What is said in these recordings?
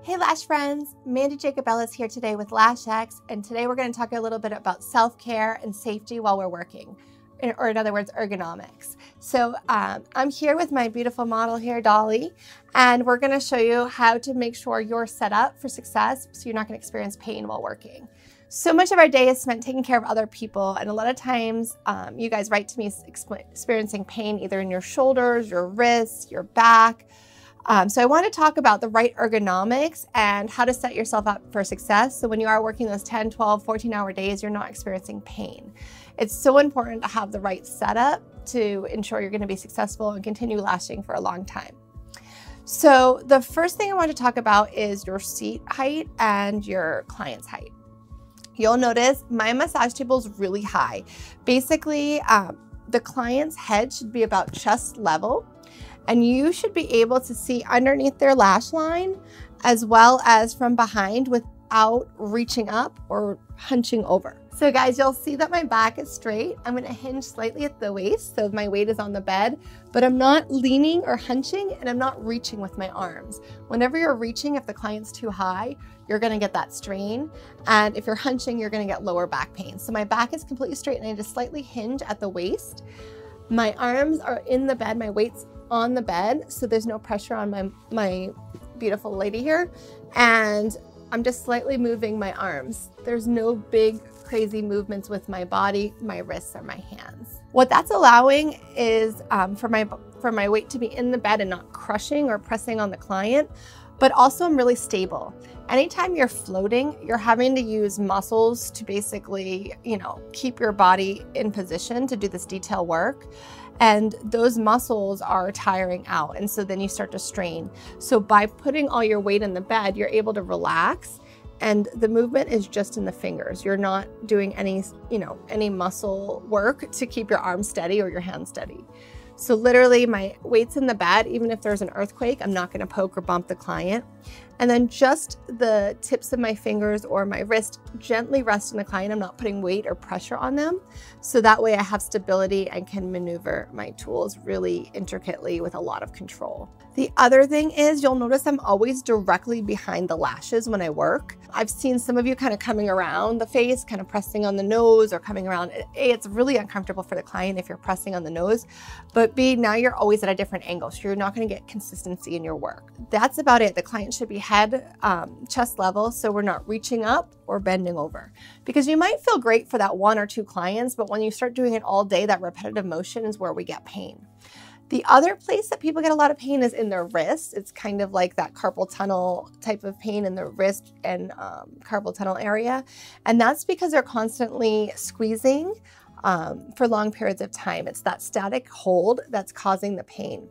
Hey Lash friends, Mandy Jacobellis here today with LAshX, and today we're going to talk a little bit about self-care and safety while we're working, or in other words, ergonomics. So I'm here with my beautiful model here, Dolly, and we're going to show you how to make sure you're set up for success so you're not going to experience pain while working. So much of our day is spent taking care of other people, and a lot of times you guys write to me experiencing pain either in your shoulders, your wrists, your back. So I want to talk about the right ergonomics and how to set yourself up for success. So when you are working those 10, 12, 14-hour days, you're not experiencing pain. It's so important to have the right setup to ensure you're going to be successful and continue lashing for a long time. So the first thing I want to talk about is your seat height and your client's height. You'll notice my massage table is really high. Basically, the client's head should be about chest level, and you should be able to see underneath their lash line as well as from behind without reaching up or hunching over. So guys, you'll see that my back is straight. I'm gonna hinge slightly at the waist, so my weight is on the bed, but I'm not leaning or hunching, and I'm not reaching with my arms. Whenever you're reaching, if the client's too high, you're gonna get that strain. And if you're hunching, you're gonna get lower back pain. So my back is completely straight and I just slightly hinge at the waist. My arms are in the bed, my weight's on the bed, so there's no pressure on my beautiful lady here. And I'm just slightly moving my arms. There's no big crazy movements with my body, my wrists, or my hands. What that's allowing is for my weight to be in the bed and not crushing or pressing on the client, but also I'm really stable. Anytime you're floating, you're having to use muscles to basically, keep your body in position to do this detail work. And those muscles are tiring out. And so then you start to strain. So by putting all your weight in the bed, you're able to relax, and the movement is just in the fingers. You're not doing any muscle work to keep your arm steady or your hand steady. So literally my weight's in the bed. Even if there's an earthquake, I'm not gonna poke or bump the client. And then just the tips of my fingers or my wrist gently rest on the client. I'm not putting weight or pressure on them. So that way I have stability and can maneuver my tools really intricately with a lot of control. The other thing is you'll notice I'm always directly behind the lashes when I work. I've seen some of you kind of coming around the face, kind of pressing on the nose or coming around. A, it's really uncomfortable for the client if you're pressing on the nose, but B, now you're always at a different angle, so you're not gonna get consistency in your work. That's about it. The client should be head, chest level, so we're not reaching up or bending over. Because you might feel great for that 1 or 2 clients, but when you start doing it all day, that repetitive motion is where we get pain. The other place that people get a lot of pain is in their wrists. It's kind of like that carpal tunnel type of pain in the wrist and carpal tunnel area. And that's because they're constantly squeezing for long periods of time. It's that static hold that's causing the pain.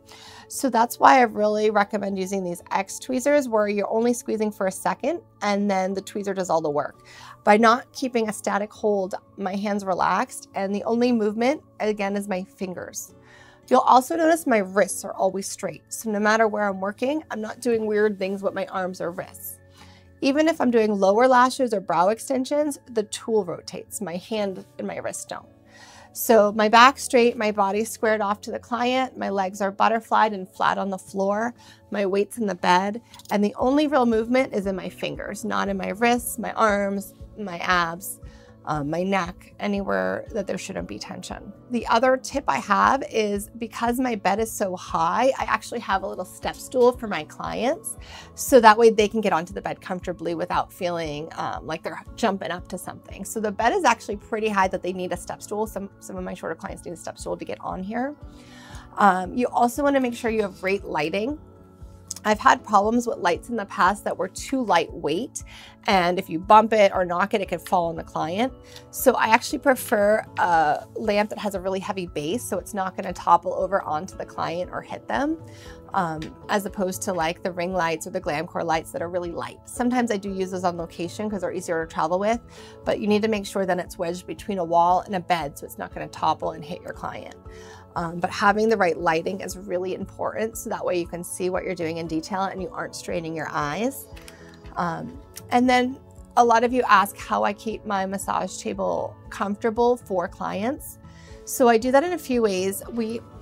So that's why I really recommend using these X tweezers, where you're only squeezing for a second and then the tweezer does all the work. By not keeping a static hold, my hands relaxed, and the only movement, again, is my fingers. You'll also notice my wrists are always straight. So no matter where I'm working, I'm not doing weird things with my arms or wrists. Even if I'm doing lower lashes or brow extensions, the tool rotates. My hand and my wrist don't. So my back's straight, my body's squared off to the client, my legs are butterflied and flat on the floor, my weight's in the bed, and the only real movement is in my fingers, not in my wrists, my arms, my abs, my neck, anywhere that there shouldn't be tension. The other tip I have is, because my bed is so high, I actually have a little step stool for my clients, so that way they can get onto the bed comfortably without feeling like they're jumping up to something. So the bed is actually pretty high that they need a step stool. Some of my shorter clients need a step stool to get on here. You also want to make sure you have great lighting. I've had problems with lights in the past that were too lightweight, and if you bump it or knock it, it could fall on the client. So I actually prefer a lamp that has a really heavy base, so it's not going to topple over onto the client or hit them, as opposed to like the ring lights or the Glamcore lights that are really light. Sometimes I do use those on location because they're easier to travel with, but you need to make sure that it's wedged between a wall and a bed so it's not going to topple and hit your client. But having the right lighting is really important, so that way you can see what you're doing in detail and you aren't straining your eyes. And then a lot of you ask how I keep my massage table comfortable for clients. So I do that in a few ways.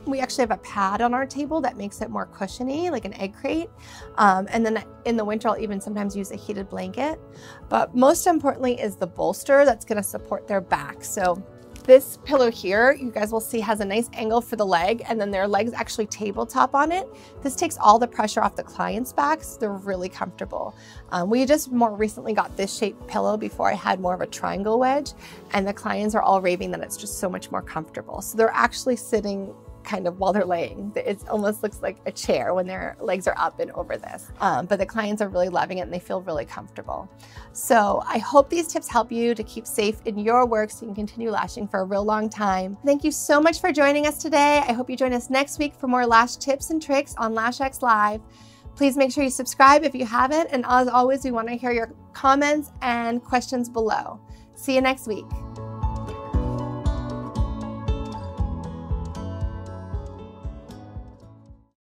We actually have a pad on our table that makes it more cushiony, like an egg crate. And then in the winter, I'll even sometimes use a heated blanket. But most importantly is the bolster that's gonna support their back. So this pillow here, you guys will see, has a nice angle for the leg, and then their legs actually tabletop on it. This takes all the pressure off the client's backs. So they're really comfortable. We just more recently got this shaped pillow before I had more of a triangle wedge, and the clients are all raving that it's just so much more comfortable. So they're actually sitting kind of while they're laying. It almost looks like a chair when their legs are up and over this. But the clients are really loving it and they feel really comfortable. So I hope these tips help you to keep safe in your work so you can continue lashing for a real long time. Thank you so much for joining us today. I hope you join us next week for more lash tips and tricks on LAshX Live. Please make sure you subscribe if you haven't. And as always, we want to hear your comments and questions below. See you next week.